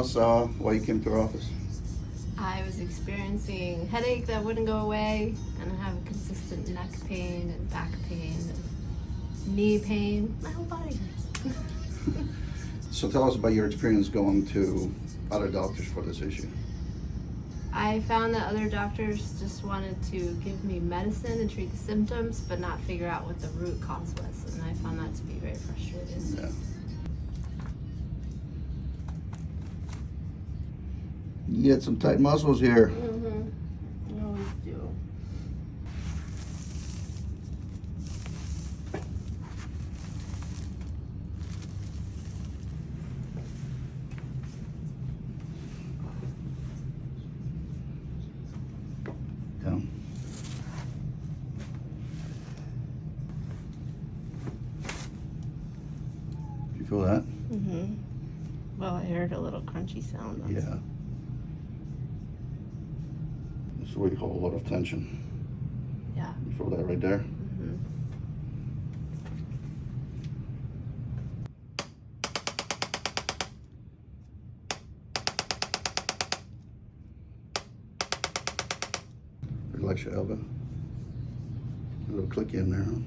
us why you came to our office. I was experiencing headache that wouldn't go away, and I have consistent neck pain and back pain and knee pain. My whole body hurts. So tell us about your experience going to other doctors for this issue. I found that other doctors just wanted to give me medicine and treat the symptoms, but not figure out what the root cause was, and I found that to be very frustrating. Yeah. You get some tight muscles here. Mm-hmm. I always do. Down. You feel that? Mm-hmm. Well, I heard a little crunchy sound. Yeah. This is what you call a lot of tension. Yeah. You feel that right there? Mm-hmm. Relax your elbow. A little clicky in there, huh?